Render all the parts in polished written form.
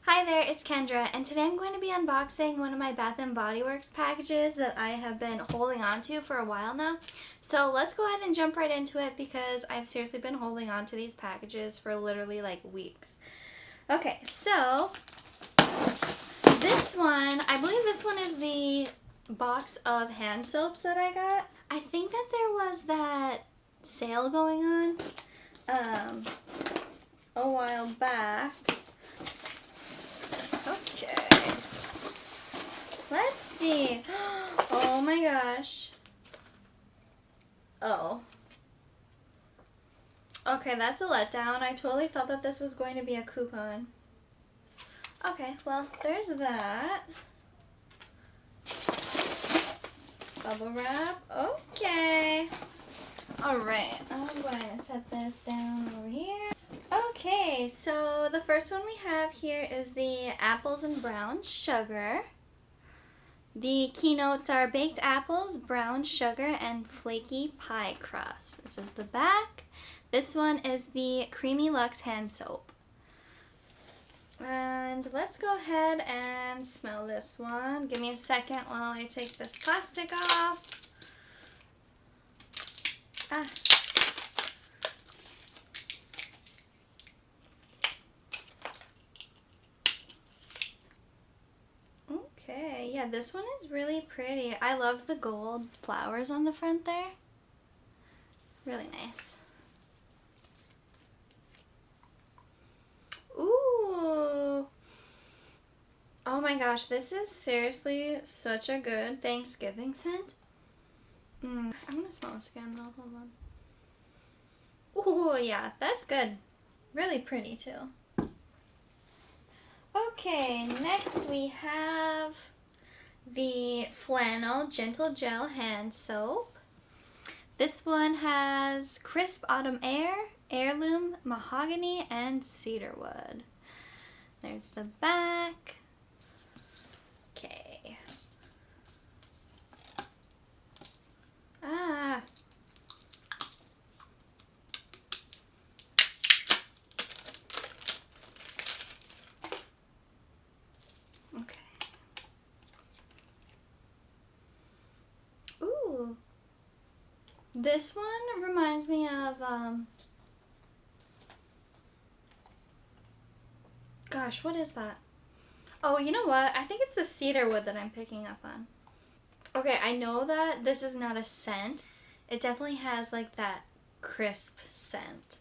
Hi there, it's Kendra, and today I'm going to be unboxing one of my Bath & Body Works packages that I have been holding on to for a while now. So let's go ahead and jump right into it because I've seriously been holding on to these packages for literally like weeks. Okay, so this one, I believe this one is the box of hand soaps that I got. I think that there was that sale going on a while back. Okay, let's see. Oh my gosh. Oh. Okay, that's a letdown. I totally thought that this was going to be a coupon. Okay, well, there's that. Bubble wrap. Okay. Alright, I'm going to set this down over here. Okay, so the first one we have here is the apples and brown sugar. The keynotes are baked apples, brown sugar, and flaky pie crust. This is the back. This one is the Creamy Luxe hand soap. And let's go ahead and smell this one. Give me a second while I take this plastic off. Ah. Okay, yeah, this one is really pretty. I love the gold flowers on the front there. Really nice. Ooh. Oh my gosh, this is seriously such a good Thanksgiving scent. I'm gonna smell this again though, hold on. Ooh, yeah, that's good. Really pretty too. Okay, next we have the Flannel Gentle Gel hand soap. This one has crisp autumn air, heirloom, mahogany, and cedarwood. There's the back. Okay. Ah. Okay. Ooh. This one reminds me of, gosh, what is that? Oh, you know what? I think it's the cedarwood that I'm picking up on. Okay, I know that this is not a scent. It definitely has like that crisp scent.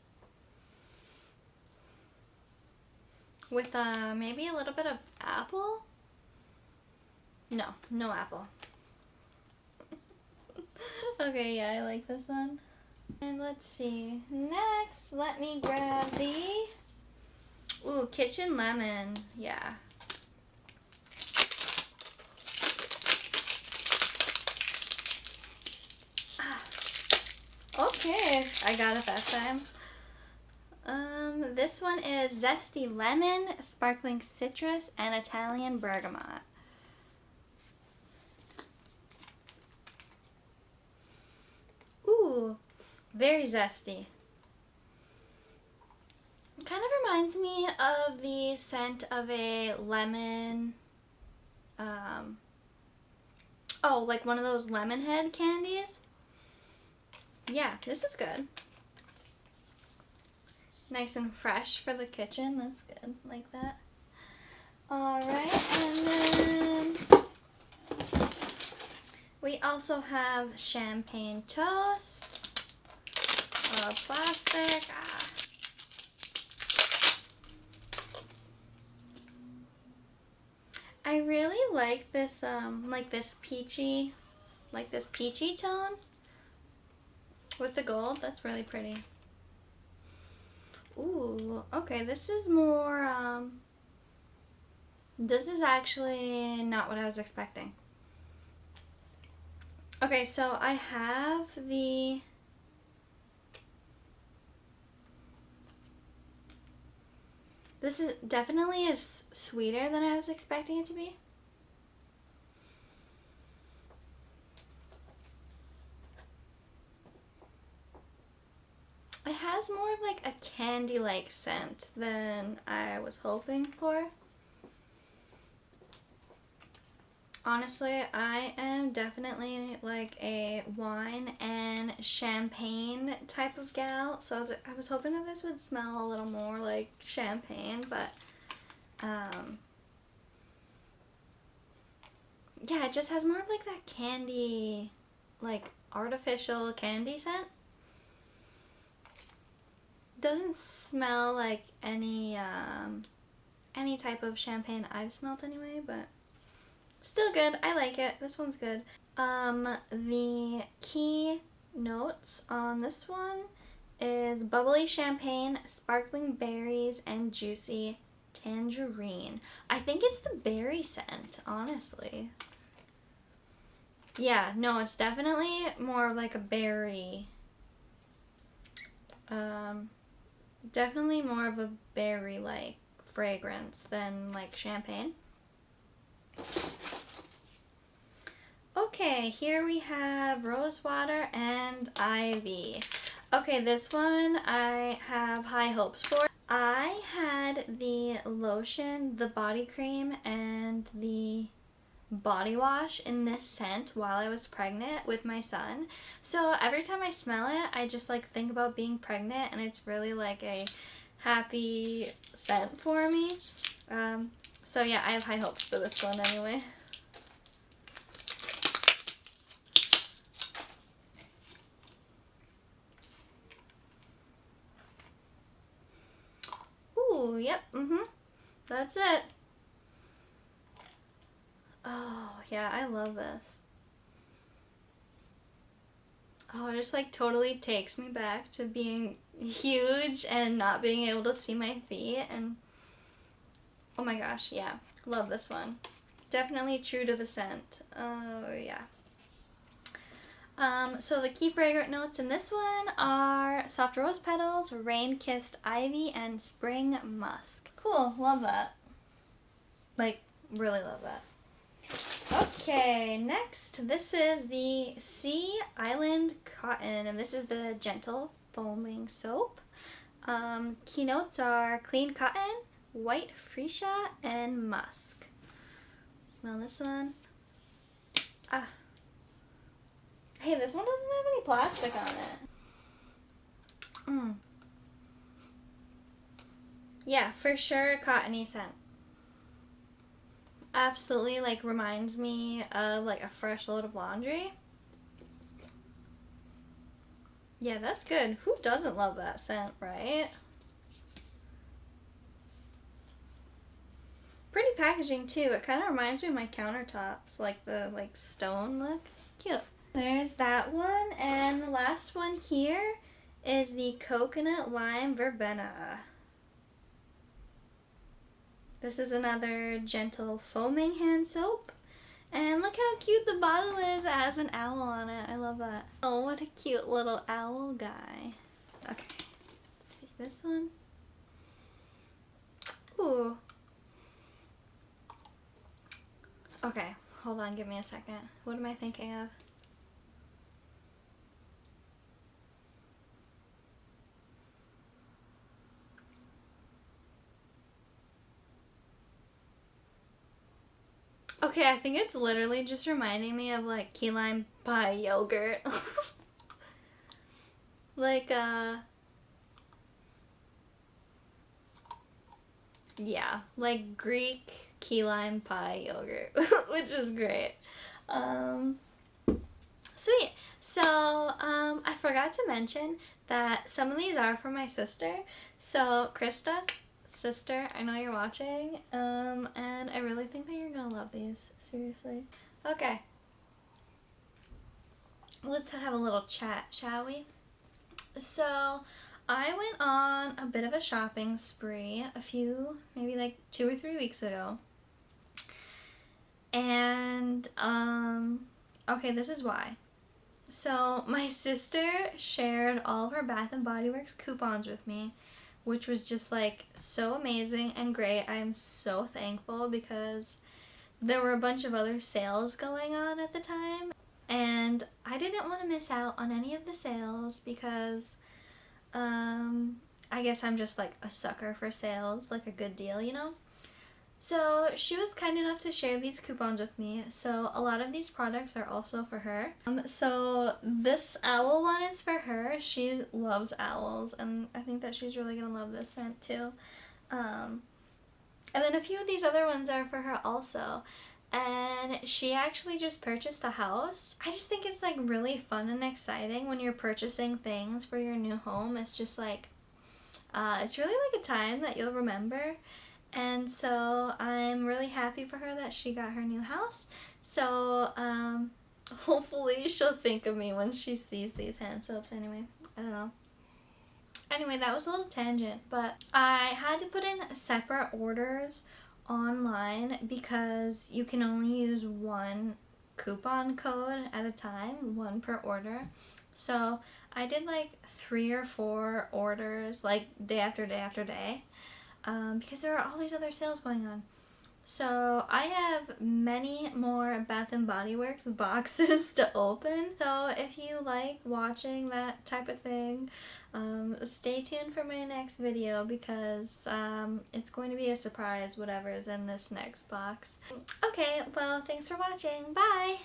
With maybe a little bit of apple? No, no apple. Okay, yeah, I like this one. And let's see. Next, let me grab the kitchen lemon. Yeah. Okay, I got it that time. This one is zesty lemon, sparkling citrus, and Italian bergamot. Ooh, very zesty. It kind of reminds me of the scent of a lemon, oh, like one of those lemon head candies. Yeah, this is good. Nice and fresh for the kitchen. That's good, like that. Alright, and then we also have champagne toast. Plastic. I really like this, peachy tone with the gold. That's really pretty. Ooh, okay, this is more, this is actually not what I was expecting. Okay, so I have the this is definitely is sweeter than I was expecting it to be. It has more of like a candy-like scent than I was hoping for. Honestly, I am definitely like a wine and champagne type of gal. So I was hoping that this would smell a little more like champagne, but yeah, it just has more of like that candy, like artificial candy scent. Doesn't smell like any type of champagne I've smelled anyway, but still good. I like it. This one's good. The key notes on this one is bubbly champagne, sparkling berries, and juicy tangerine. I think it's the berry scent, honestly. Yeah, no, it's definitely more like a berry. Definitely more of a berry-like fragrance than like champagne. Okay, here we have rose water and ivy. Okay, this one I have high hopes for. I had the lotion, the body cream, and the body wash in this scent while I was pregnant with my son. So every time I smell it, I just like think about being pregnant, and it's really like a happy scent for me. So yeah, I have high hopes for this one anyway. Ooh, yep, that's it. Oh, yeah, I love this. Oh, it just like totally takes me back to being huge and not being able to see my feet, and oh my gosh, yeah, love this one. Definitely true to the scent. Oh, yeah. So the key fragrant notes in this one are soft rose petals, rain-kissed ivy, and spring musk. Cool, love that. Like, really love that. Okay, next, this is the Sea Island Cotton, and this is the Gentle Foaming Soap. Keynotes are clean cotton, white freesia, and musk. Smell this one. Ah. Hey, this one doesn't have any plastic on it. Yeah, for sure, cottony scent. Absolutely, like, reminds me of like a fresh load of laundry. Yeah, that's good. Who doesn't love that scent, right? Pretty packaging too. It kind of reminds me of my countertops, like the like stone look. Cute. There's that one, and the last one here is the Coconut Lime Verbena. This is another gentle foaming hand soap. And look how cute the bottle is. It has an owl on it. I love that. Oh, what a cute little owl guy. Okay, let's see this one. Ooh. Okay, hold on, give me a second. What am I thinking of? Okay, I think it's literally just reminding me of like key lime pie yogurt. Like, yeah, like Greek key lime pie yogurt, which is great. Sweet. So, I forgot to mention that some of these are for my sister. So, Krista, sister, I know you're watching, and I really think that you're gonna love these. Seriously. Okay. Let's have a little chat, shall we? So, I went on a bit of a shopping spree maybe like 2 or 3 weeks ago. And, okay, this is why. So, my sister shared all of her Bath & Body Works coupons with me, which was just like so amazing and great. I am so thankful because there were a bunch of other sales going on at the time, and I didn't want to miss out on any of the sales because I guess I'm just like a sucker for sales, like a good deal, you know? So she was kind enough to share these coupons with me, so a lot of these products are also for her. So this owl one is for her. She loves owls, and I think that she's really gonna love this scent too. And then a few of these other ones are for her also. And she actually just purchased a house. I just think it's like really fun and exciting when you're purchasing things for your new home. It's just like, it's really like a time that you'll remember. And so I'm really happy for her that she got her new house. So hopefully she'll think of me when she sees these hand soaps anyway. I don't know. Anyway, that was a little tangent, but I had to put in separate orders online because you can only use one coupon code at a time, one per order. So I did like 3 or 4 orders, like day after day after day, because there are all these other sales going on. So I have many more Bath and Body Works boxes to open. So if you like watching that type of thing, stay tuned for my next video because it's going to be a surprise whatever is in this next box. Okay, well, thanks for watching. Bye!